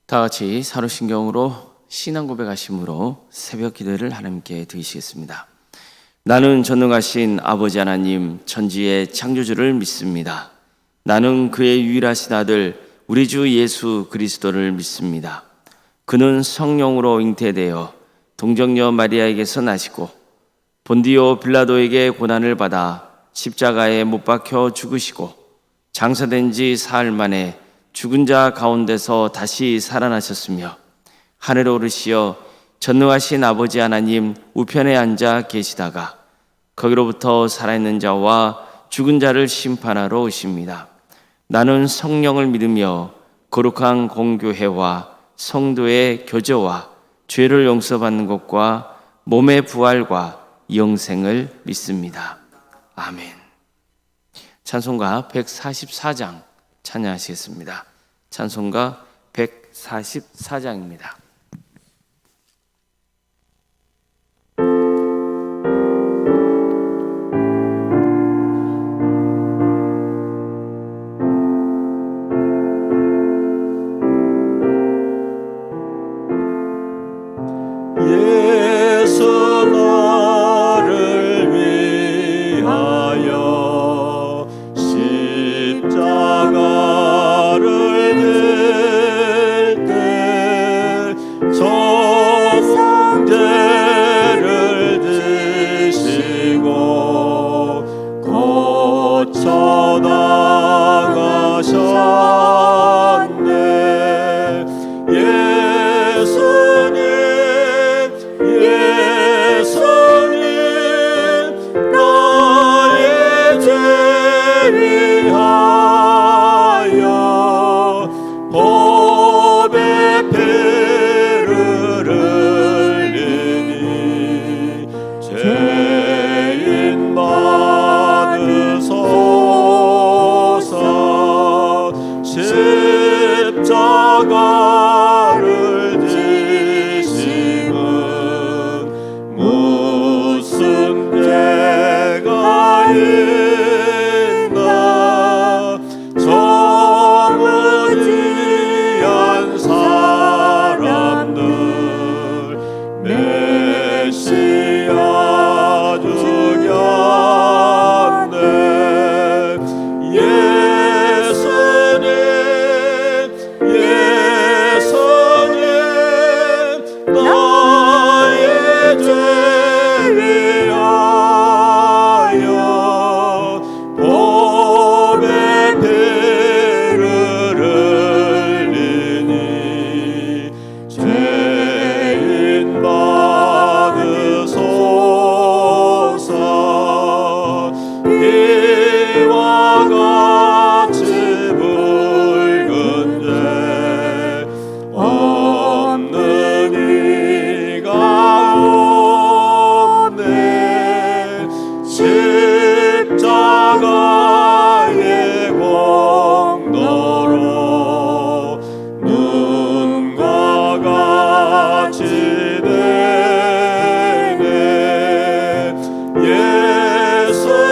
다 같이 사도신경으로 신앙 고백하심으로 새벽 기도를 하나님께 드리시겠습니다. 나는 전능하신 아버지 하나님 천지의 창조주를 믿습니다. 나는 그의 유일하신 아들 우리 주 예수 그리스도를 믿습니다. 그는 성령으로 잉태되어 동정녀 마리아에게서 나시고 본디오 빌라도에게 고난을 받아 십자가에 못 박혀 죽으시고 장사된 지 사흘 만에 죽은 자 가운데서 다시 살아나셨으며 하늘에 오르시어 전능하신 아버지 하나님 우편에 앉아 계시다가 거기로부터 살아있는 자와 죽은 자를 심판하러 오십니다. 나는 성령을 믿으며 거룩한 공교회와 성도의 교제와 죄를 용서받는 것과 몸의 부활과 영생을 믿습니다. 아멘. 찬송가 144장 찬양하시겠습니다. 찬송가 144장입니다. 예수 나를 위하여 십자가를 질 때 정죄를 지시고 고쳐 나가셨네. 예수님 나의 죄 위하여 법의 피를 흘리니 죄인 받으소서. 십자가를 지심은 무슨 죄가 있나. 정의한 사람들 메시아 죽였네. 예수님 나의 죄 위하여 법의 피를 흘리니 죄인 받으소서. 이와 같이 붉은 죄 없는 이가 없네. 십자가의 공로로 눈과 같이 되네. 예수님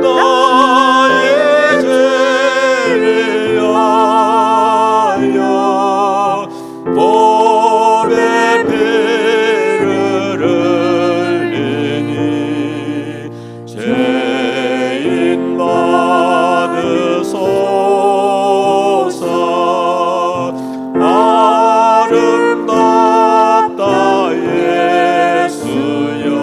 나의 죄 위하여 법의 피를 흘리니 죄인 받으소서. 아름답다 예수여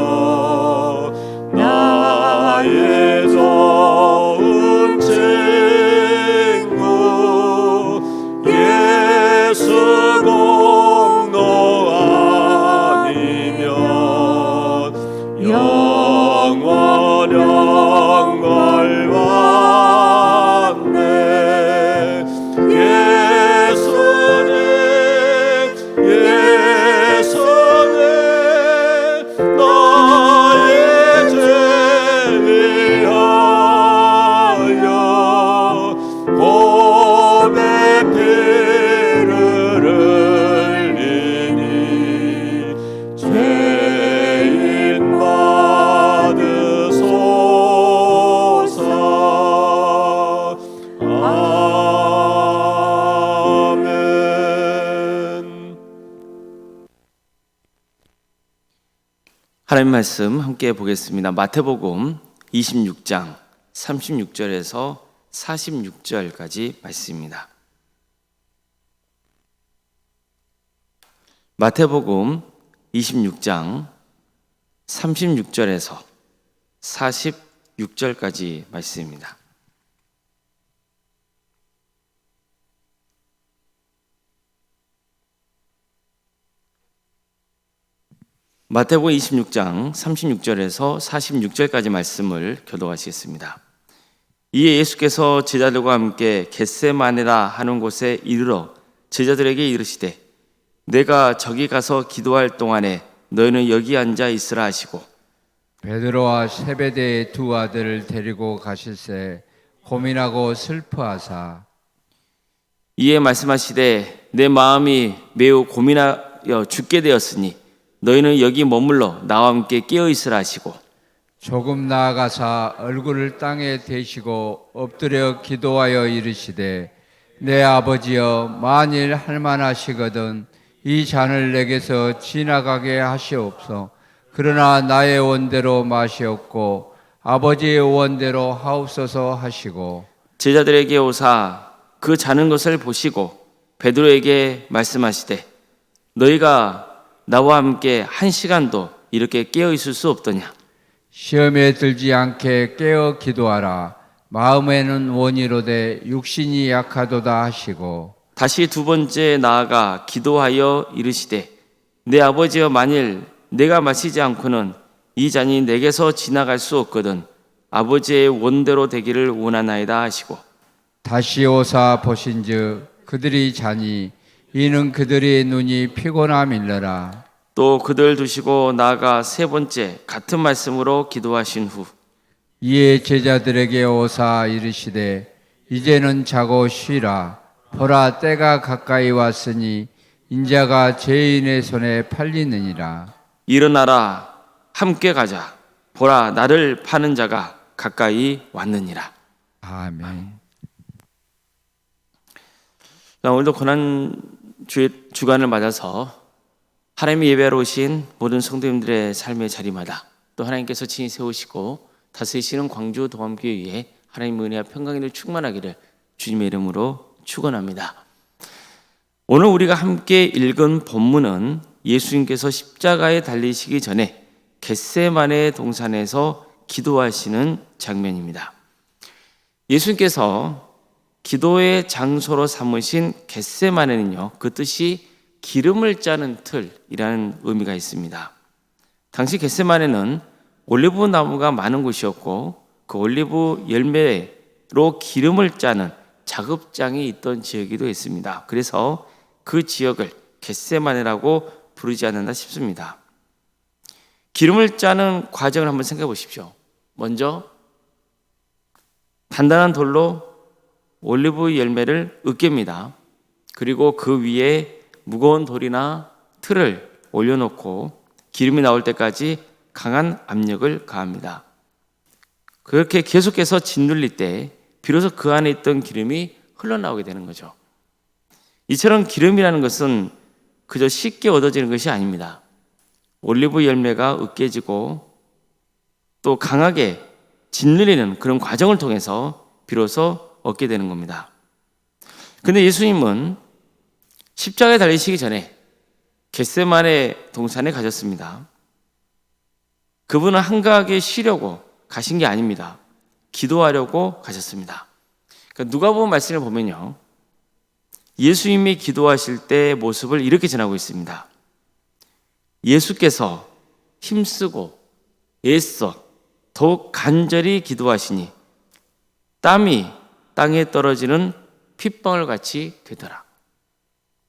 나의 좋은 친구. 예수 공로 아니면 영원한 걸 받네. 예수님 나의 죄 위하여 법의 피를 흘리니 죄인 받 하나님 말씀 함께 보겠습니다. 마태복음 26장 36절에서 46절까지 말씀입니다. 마태복음 26장 36절에서 46절까지 말씀입니다. 마태복음 26장 36절에서 46절까지 말씀을 교독하시겠습니다. 이에 예수께서 제자들과 함께 겟세마네라 하는 곳에 이르러 제자들에게 이르시되 내가 저기 가서 기도할 동안에 너희는 여기 앉아 있으라 하시고 베드로와 세베대의 두 아들을 데리고 가실새 고민하고 슬퍼하사 이에 말씀하시되 내 마음이 매우 고민하여 죽게 되었으니 너희는 여기 머물러 나와 함께 깨어 있으라 하시고 조금 나아가사 얼굴을 땅에 대시고 엎드려 기도하여 이르시되 내 아버지여 만일 할만하시거든 이 잔을 내게서 지나가게 하시옵소. 그러나 나의 원대로 마시옵고 아버지의 원대로 하옵소서 하시고 제자들에게 오사 그 자는 것을 보시고 베드로에게 말씀하시되 너희가 나와 함께 한 시간도 이렇게 깨어 있을 수 없더냐. 시험에 들지 않게 깨어 기도하라. 마음에는 원이로되 육신이 약하도다 하시고 다시 두 번째 나아가 기도하여 이르시되 내 아버지여 만일 내가 마시지 않고는 이 잔이 내게서 지나갈 수 없거든 아버지의 원대로 되기를 원하나이다 하시고 다시 오사 보신즉 그들이 자니 이는 그들의 눈이 피곤함일러라. 또 그들 두시고 나아가 세 번째 같은 말씀으로 기도하신 후 이에 제자들에게 오사 이르시되 이제는 자고 쉬라. 보라 때가 가까이 왔으니 인자가 죄인의 손에 팔리느니라. 일어나라 함께 가자 보라 나를 파는 자가 가까이 왔느니라. 아멘. 자, 오늘도 고난 주간을 맞아서 하나님의 예배하러 오신 모든 성도님들의 삶의 자리마다 또 하나님께서 친히 세우시고 다스리시는 광주 동암교회에 하나님의 은혜와 평강이 충만하기를 주님의 이름으로 축원합니다. 오늘 우리가 함께 읽은 본문은 예수님께서 십자가에 달리시기 전에 겟세마네 동산에서 기도하시는 장면입니다. 예수님께서 기도의 장소로 삼으신 겟세마네는요, 그 뜻이 기름을 짜는 틀이라는 의미가 있습니다. 당시 겟세마네는 올리브 나무가 많은 곳이었고 그 올리브 열매로 기름을 짜는 작업장이 있던 지역이기도 했습니다. 그래서 그 지역을 겟세마네라고 부르지 않았나 싶습니다. 기름을 짜는 과정을 한번 생각해 보십시오. 먼저 단단한 돌로 올리브 열매를 으깹니다. 그리고 그 위에 무거운 돌이나 틀을 올려놓고 기름이 나올 때까지 강한 압력을 가합니다. 그렇게 계속해서 짓눌릴 때 비로소 그 안에 있던 기름이 흘러나오게 되는 거죠. 이처럼 기름이라는 것은 그저 쉽게 얻어지는 것이 아닙니다. 올리브 열매가 으깨지고 또 강하게 짓눌리는 그런 과정을 통해서 비로소 얻게 되는 겁니다. 근데 예수님은 십자가에 달리시기 전에 겟세마네 동산에 가셨습니다. 그분은 한가하게 쉬려고 가신 게 아닙니다. 기도하려고 가셨습니다. 그러니까 누가복음 말씀을 보면요, 예수님이 기도하실 때의 모습을 이렇게 전하고 있습니다. 예수께서 힘쓰고 애써 더욱 간절히 기도하시니 땀이 땅에 떨어지는 핏방울 같이 되더라.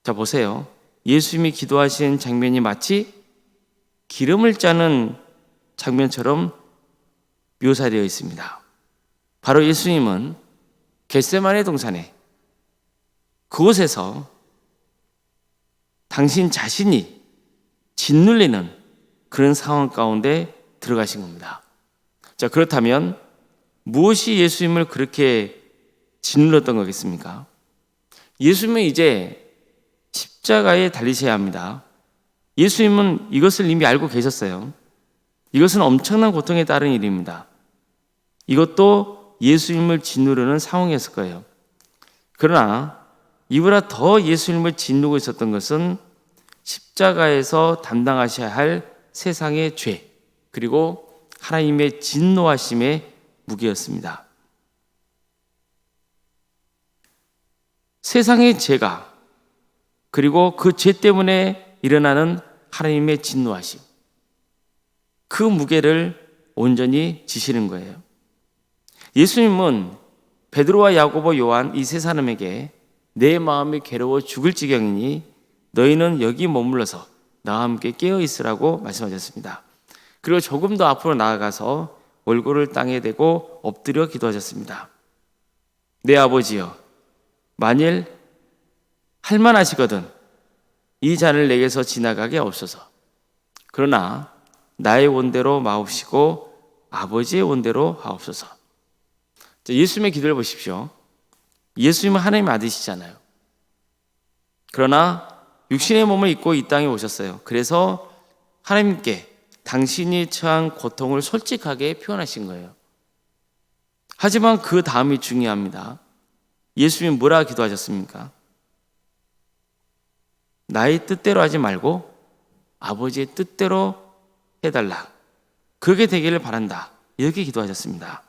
자, 보세요. 예수님이 기도하시는 장면이 마치 기름을 짜는 장면처럼 묘사되어 있습니다. 바로 예수님은 겟세마네 동산에 그곳에서 당신 자신이 짓눌리는 그런 상황 가운데 들어가신 겁니다. 자, 그렇다면 무엇이 예수님을 그렇게 짓눌렀던 거겠습니까? 예수님은 이제 십자가에 달리셔야 합니다. 예수님은 이것을 이미 알고 계셨어요. 이것은 엄청난 고통에 따른 일입니다. 이것도 예수님을 짓누르는 상황이었을 거예요. 그러나 이보다 더 예수님을 짓누르고 있었던 것은 십자가에서 담당하셔야 할 세상의 죄, 그리고 하나님의 진노하심의 무게였습니다. 세상의 죄가, 그리고 그 죄 때문에 일어나는 하나님의 진노하심, 그 무게를 온전히 지시는 거예요. 예수님은 베드로와 야고보, 요한 이 세 사람에게 내 마음이 괴로워 죽을 지경이니 너희는 여기 머물러서 나와 함께 깨어 있으라고 말씀하셨습니다. 그리고 조금 더 앞으로 나아가서 얼굴을 땅에 대고 엎드려 기도하셨습니다. 내 아버지여, 만일 할만하시거든 이 잔을 내게서 지나가게 없소서. 그러나 나의 원대로 마옵시고 아버지의 원대로 하옵소서. 예수님의 기도를 보십시오. 예수님은 하나님의 아들이시잖아요. 그러나 육신의 몸을 입고 이 땅에 오셨어요. 그래서 하나님께 당신이 처한 고통을 솔직하게 표현하신 거예요. 하지만 그 다음이 중요합니다. 예수님이 뭐라 기도하셨습니까? 나의 뜻대로 하지 말고 아버지의 뜻대로 해달라. 그게 되기를 바란다. 이렇게 기도하셨습니다.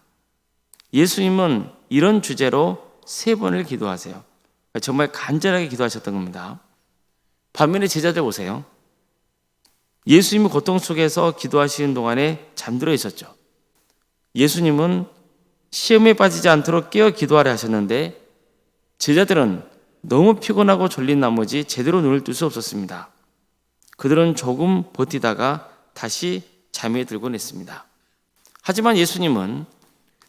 예수님은 이런 주제로 3번을 기도하세요. 정말 간절하게 기도하셨던 겁니다. 반면에 제자들 보세요. 예수님이 고통 속에서 기도하시는 동안에 잠들어 있었죠. 예수님은 시험에 빠지지 않도록 깨어 기도하려 하셨는데 제자들은 너무 피곤하고 졸린 나머지 제대로 눈을 뜰 수 없었습니다. 그들은 조금 버티다가 다시 잠에 들곤 했습니다. 하지만 예수님은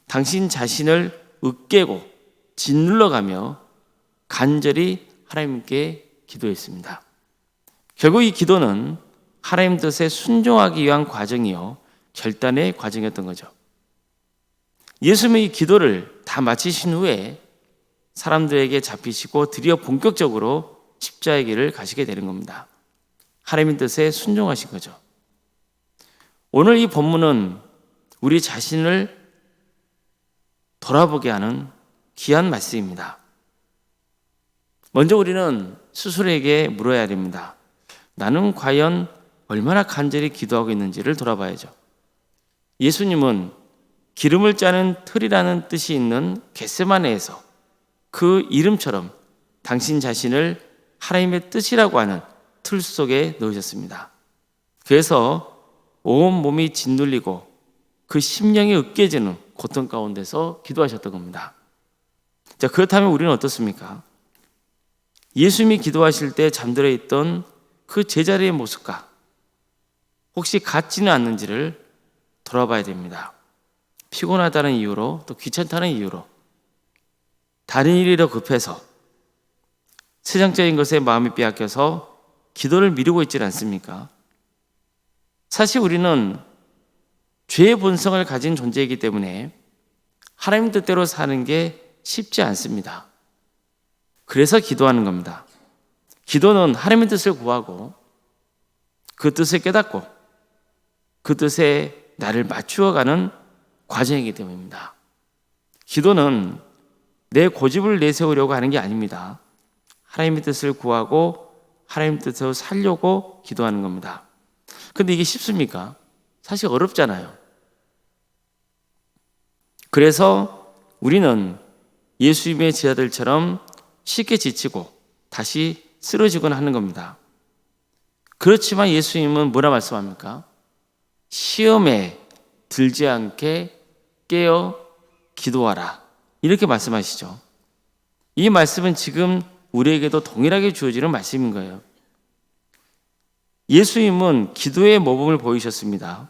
당신 자신을 으깨고 짓눌러가며 간절히 하나님께 기도했습니다. 결국 이 기도는 하나님 뜻에 순종하기 위한 과정이요, 결단의 과정이었던 거죠. 예수님의 이 기도를 다 마치신 후에 사람들에게 잡히시고 드디어 본격적으로 십자가의 길을 가시게 되는 겁니다. 하나님의 뜻에 순종하신 거죠. 오늘 이 본문은 우리 자신을 돌아보게 하는 귀한 말씀입니다. 먼저 우리는 스스로에게 물어야 됩니다. 나는 과연 얼마나 간절히 기도하고 있는지를 돌아봐야죠. 예수님은 기름을 짜는 틀이라는 뜻이 있는 겟세마네에서 그 이름처럼 당신 자신을 하나님의 뜻이라고 하는 틀 속에 넣으셨습니다. 그래서 온 몸이 짓눌리고 그 심령이 으깨지는 고통 가운데서 기도하셨던 겁니다. 자, 그렇다면 우리는 어떻습니까? 예수님이 기도하실 때 잠들어 있던 그 제자리의 모습과 혹시 같지는 않는지를 돌아봐야 됩니다. 피곤하다는 이유로, 또 귀찮다는 이유로, 다른 일이 더 급해서, 세상적인 것에 마음이 빼앗겨서 기도를 미루고 있지 않습니까? 사실 우리는 죄의 본성을 가진 존재이기 때문에 하나님 뜻대로 사는 게 쉽지 않습니다. 그래서 기도하는 겁니다. 기도는 하나님의 뜻을 구하고 그 뜻을 깨닫고 그 뜻에 나를 맞추어가는 과정이기 때문입니다. 기도는 내 고집을 내세우려고 하는 게 아닙니다. 하나님의 뜻을 구하고 하나님의 뜻으로 살려고 기도하는 겁니다. 근데 이게 쉽습니까? 사실 어렵잖아요. 그래서 우리는 예수님의 제자들처럼 쉽게 지치고 다시 쓰러지거나 하는 겁니다. 그렇지만 예수님은 뭐라 말씀합니까? 시험에 들지 않게 깨어 기도하라. 이렇게 말씀하시죠. 이 말씀은 지금 우리에게도 동일하게 주어지는 말씀인 거예요. 예수님은 기도의 모범을 보이셨습니다.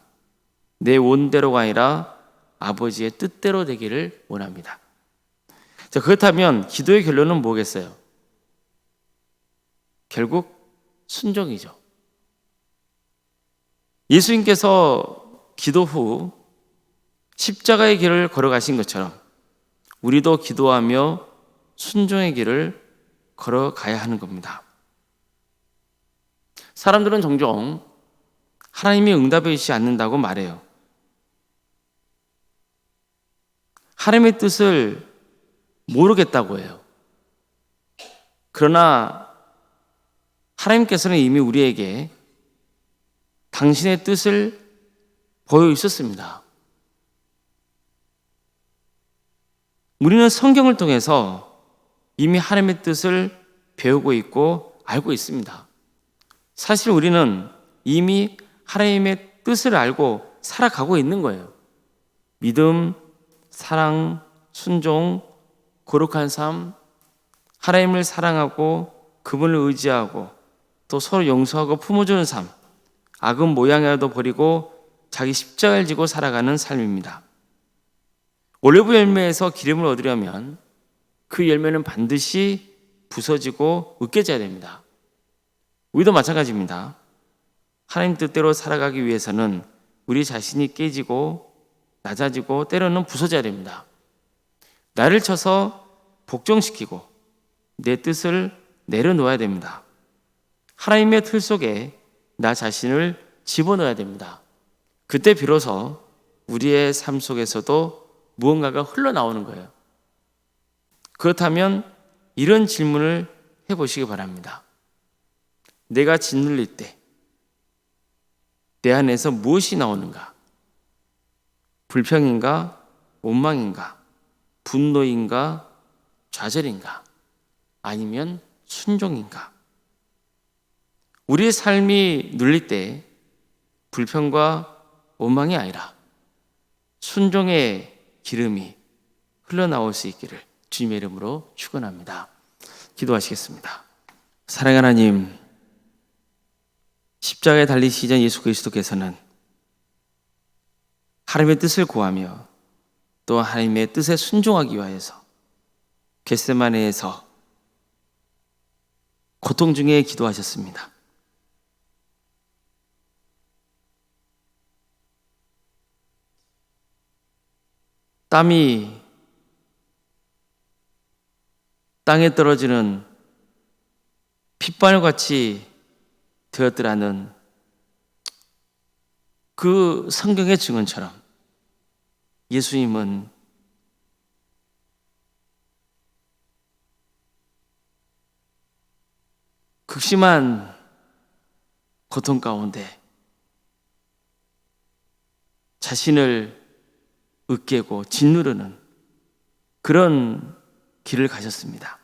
내 원대로가 아니라 아버지의 뜻대로 되기를 원합니다. 자, 그렇다면 기도의 결론은 뭐겠어요? 결국 순종이죠. 예수님께서 기도 후 십자가의 길을 걸어가신 것처럼 우리도 기도하며 순종의 길을 걸어가야 하는 겁니다. 사람들은 종종 하나님이 응답해 주시지 않는다고 말해요. 하나님의 뜻을 모르겠다고 해요. 그러나 하나님께서는 이미 우리에게 당신의 뜻을 보여 있었습니다. 우리는 성경을 통해서 이미 하나님의 뜻을 배우고 있고 알고 있습니다. 사실 우리는 이미 하나님의 뜻을 알고 살아가고 있는 거예요. 믿음, 사랑, 순종, 거룩한 삶, 하나님을 사랑하고 그분을 의지하고 또 서로 용서하고 품어주는 삶, 악은 모양이라도 버리고 자기 십자가를 지고 살아가는 삶입니다. 올리브 열매에서 기름을 얻으려면 그 열매는 반드시 부서지고 으깨져야 됩니다. 우리도 마찬가지입니다. 하나님 뜻대로 살아가기 위해서는 우리 자신이 깨지고 낮아지고 때로는 부서져야 됩니다. 나를 쳐서 복종시키고 내 뜻을 내려놓아야 됩니다. 하나님의 틀 속에 나 자신을 집어넣어야 됩니다. 그때 비로소 우리의 삶 속에서도 무언가가 흘러나오는 거예요. 그렇다면 이런 질문을 해보시기 바랍니다. 내가 짓눌릴 때 내 안에서 무엇이 나오는가? 불평인가? 원망인가? 분노인가? 좌절인가? 아니면 순종인가? 우리의 삶이 눌릴 때 불평과 원망이 아니라 순종의 기름이 흘러나올 수 있기를 주님의 이름으로 축원합니다. 기도하시겠습니다. 사랑하는 하나님, 십자가에 달리시기 전 예수 그리스도께서는 하나님의 뜻을 구하며 또 하나님의 뜻에 순종하기 위하여서 겟세마네에서 고통 중에 기도하셨습니다. 땀이 땅에 떨어지는 핏바늘같이 되었더라는 그 성경의 증언처럼 예수님은 극심한 고통 가운데 자신을 으깨고 짓누르는 그런 길을 가셨습니다.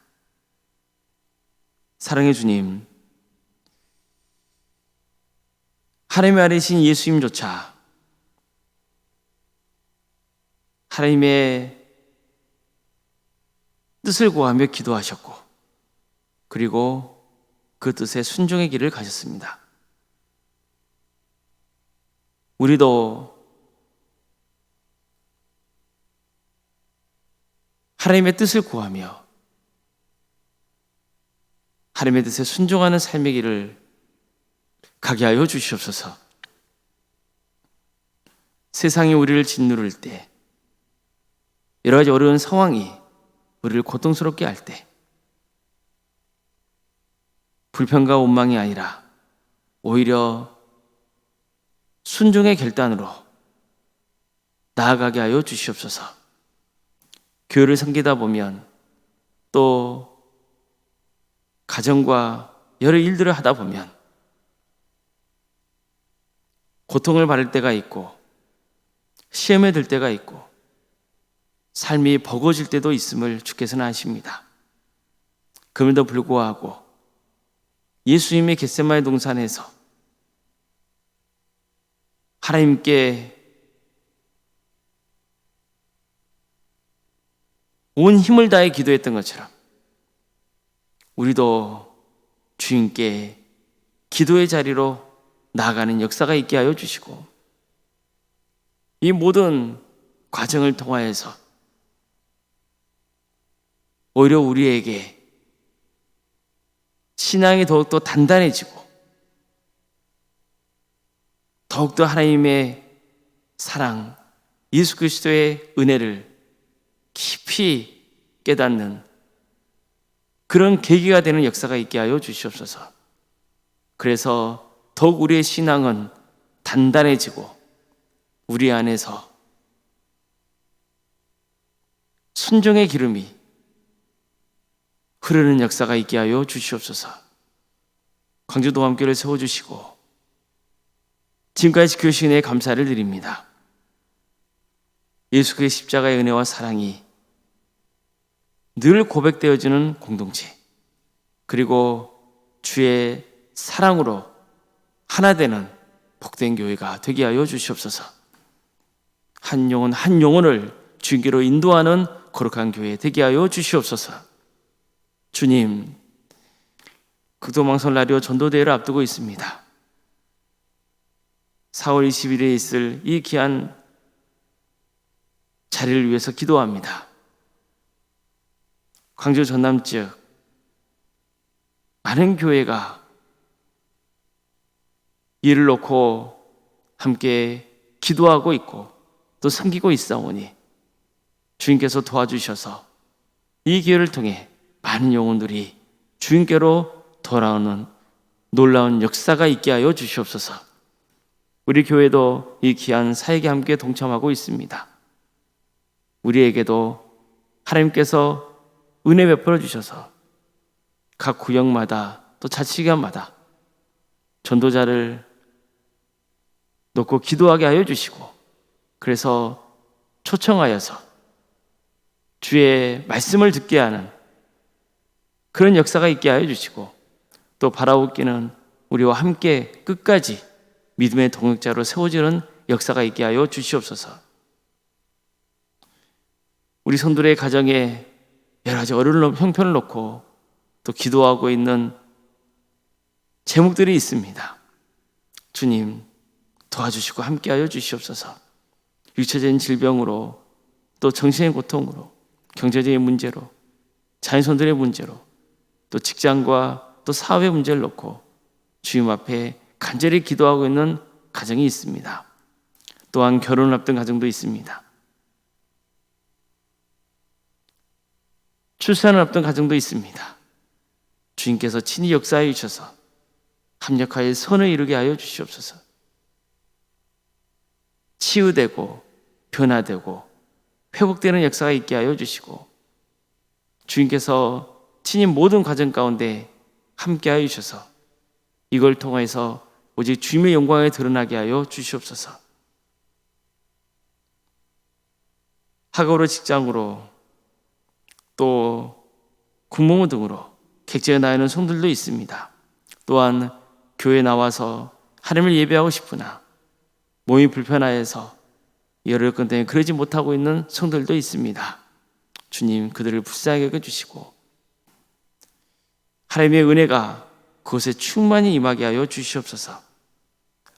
사랑의 주님, 하나님의 아들이신 예수님조차 하나님의 뜻을 구하며 기도하셨고 그리고 그 뜻에 순종의 길을 가셨습니다. 우리도 하나님의 뜻을 구하며 하나님의 뜻에 순종하는 삶의 길을 가게 하여 주시옵소서. 세상이 우리를 짓누를 때, 여러 가지 어려운 상황이 우리를 고통스럽게 할 때, 불평과 원망이 아니라 오히려 순종의 결단으로 나아가게 하여 주시옵소서. 교회를 섬기다 보면 또 가정과 여러 일들을 하다 보면 고통을 받을 때가 있고 시험에 들 때가 있고 삶이 버거워질 때도 있음을 주께서는 아십니다. 그럼에도 불구하고 예수님의 겟세마네 동산에서 하나님께 온 힘을 다해 기도했던 것처럼 우리도 주님께 기도의 자리로 나아가는 역사가 있게 하여 주시고 이 모든 과정을 통하여서 오히려 우리에게 신앙이 더욱더 단단해지고 더욱더 하나님의 사랑, 예수 그리스도의 은혜를 깊이 깨닫는 그런 계기가 되는 역사가 있게 하여 주시옵소서. 그래서 더욱 우리의 신앙은 단단해지고 우리 안에서 순종의 기름이 흐르는 역사가 있게 하여 주시옵소서. 광주동암교회를 세워주시고 지금까지 지켜주신 은혜에 감사를 드립니다. 예수 그리스도의 십자가의 은혜와 사랑이 늘 고백되어지는 공동체, 그리고 주의 사랑으로 하나 되는 복된 교회가 되게 하여 주시옵소서. 한 영혼 한 영혼을 주님께로 인도하는 거룩한 교회 되게 하여 주시옵소서. 주님, 극도망설 라디오 전도대회를 앞두고 있습니다. 4월 20일에 있을 이 귀한 자리를 위해서 기도합니다. 광주 전남 지역 많은 교회가 이를 놓고 함께 기도하고 있고 또 섬기고 있사오니 주님께서 도와주셔서 이 기회를 통해 많은 영혼들이 주님께로 돌아오는 놀라운 역사가 있게 하여 주시옵소서. 우리 교회도 이 귀한 사역에 함께 동참하고 있습니다. 우리에게도 하나님께서 은혜 베풀어 주셔서 각 구역마다 또 자치기관마다 전도자를 놓고 기도하게 하여 주시고, 그래서 초청하여서 주의 말씀을 듣게 하는 그런 역사가 있게 하여 주시고, 또 바라옵기는 우리와 함께 끝까지 믿음의 동역자로 세워지는 역사가 있게 하여 주시옵소서. 우리 성도의 가정에 여러 가지 어려운 형편을 놓고 또 기도하고 있는 제목들이 있습니다. 주님, 도와주시고 함께하여 주시옵소서. 육체적인 질병으로 또 정신의 고통으로, 경제적인 문제로, 자녀손들의 문제로, 또 직장과 또 사업의 문제를 놓고 주님 앞에 간절히 기도하고 있는 가정이 있습니다. 또한 결혼을 앞둔 가정도 있습니다. 출산을 앞둔 가정도 있습니다. 주님께서 친히 역사해 주셔서 합력하여 선을 이루게 하여 주시옵소서. 치유되고 변화되고 회복되는 역사가 있게 하여 주시고, 주님께서 친히 모든 과정 가운데 함께 하여 주셔서 이걸 통해서 오직 주님의 영광에 드러나게 하여 주시옵소서. 학업으로, 직장으로, 또 군무원 등으로 객지에 나가는 성들도 있습니다. 또한 교회에 나와서 하나님을 예배하고 싶으나 몸이 불편하여서 여러 여건 때문에 그러지 못하고 있는 성들도 있습니다. 주님, 그들을 불쌍하게 여겨주시고 하나님의 은혜가 그곳에 충만히 임하게 하여 주시옵소서.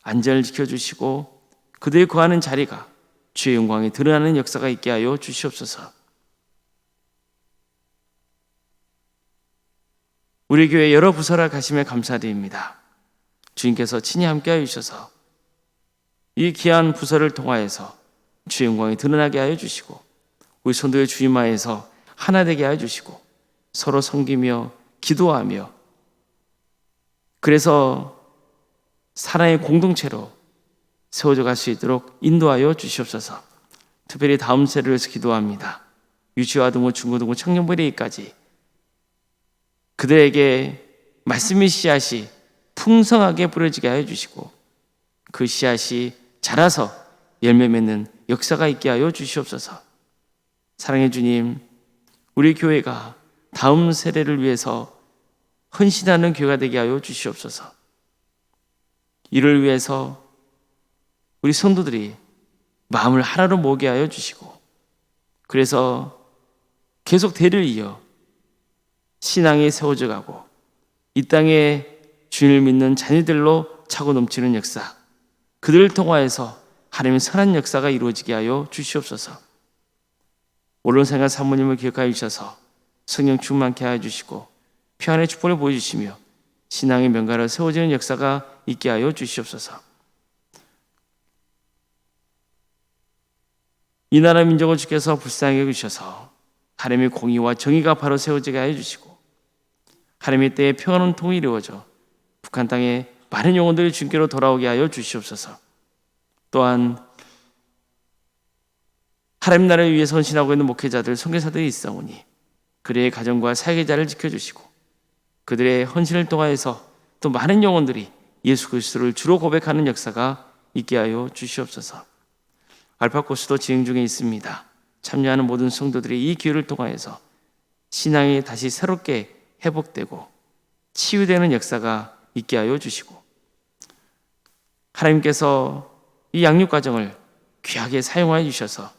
안전을 지켜주시고 그들이 거하는 자리가 주의 영광이 드러나는 역사가 있게 하여 주시옵소서. 우리 교회 여러 부서를 가심에 감사드립니다. 주님께서 친히 함께하여 주셔서 이 귀한 부서를 통하여서 주의 영광이 드러나게 하여 주시고, 우리 성도의 주임하에서 하나 되게 하여 주시고 서로 섬기며 기도하며, 그래서 사랑의 공동체로 세워져 갈 수 있도록 인도하여 주시옵소서. 특별히 다음 세대를 위해서 기도합니다. 유치아동부, 중고등부, 청년부에까지 그들에게 말씀의 씨앗이 풍성하게 뿌려지게 하여 주시고 그 씨앗이 자라서 열매 맺는 역사가 있게 하여 주시옵소서. 사랑의 주님, 우리 교회가 다음 세대를 위해서 헌신하는 교회가 되게 하여 주시옵소서. 이를 위해서 우리 성도들이 마음을 하나로 모으게 하여 주시고, 그래서 계속 대를 이어 신앙이 세워져 가고 이 땅에 주님을 믿는 자녀들로 차고 넘치는 역사, 그들을 통하여서 하나님의 선한 역사가 이루어지게 하여 주시옵소서. 오른생활 사모님을 기억하여 주셔서 성령 충만케 하여 주시고 평안의 축복을 보여주시며 신앙의 명가로 세워지는 역사가 있게 하여 주시옵소서. 이 나라 민족을 주께서 불쌍히 여기셔서 하나님의 공의와 정의가 바로 세워지게 하여 주시고 하나님의 때에 평안한 통일이 이루어져 북한 땅에 많은 영혼들이 주님께로 돌아오게 하여 주시옵소서. 또한 하나님 나라를 위해 헌신하고 있는 목회자들, 선교사들이 있사오니 그들의 가정과 사회자를 지켜주시고 그들의 헌신을 통하여서 또 많은 영혼들이 예수 그리스도를 주로 고백하는 역사가 있게 하여 주시옵소서. 알파코스도 진행 중에 있습니다. 참여하는 모든 성도들이 이 기회를 통하여서 신앙이 다시 새롭게 회복되고 치유되는 역사가 있게 하여 주시고 하나님께서 이 양육 과정을 귀하게 사용하여 주셔서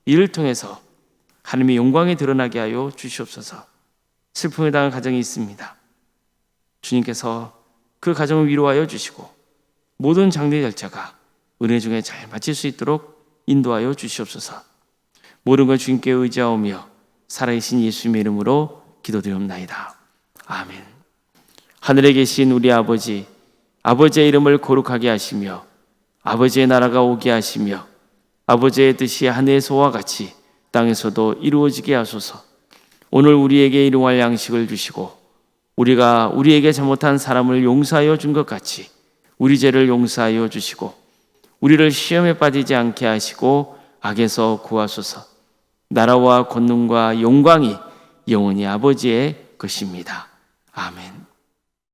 이를 통해서 하나님의 영광이 드러나게 하여 주시옵소서. 슬픔을 당한 가정이 있습니다. 주님께서 그 가정을 위로하여 주시고 모든 장례 절차가 은혜 중에 잘 마칠 수 있도록 인도하여 주시옵소서. 모든 걸 주님께 의지하오며 살아계신 예수님의 이름으로 기도드리옵나이다. 아멘. 하늘에 계신 우리 아버지, 아버지의 이름을 거룩하게 하시며 아버지의 나라가 오게 하시며 아버지의 뜻이 하늘에서와 같이 땅에서도 이루어지게 하소서. 오늘 우리에게 일용할 양식을 주시고 우리가 우리에게 잘못한 사람을 용서하여 준 것 같이 우리 죄를 용서하여 주시고 우리를 시험에 빠지지 않게 하시고 악에서 구하소서. 나라와 권능과 영광이 영원히 아버지의 것입니다. 아멘.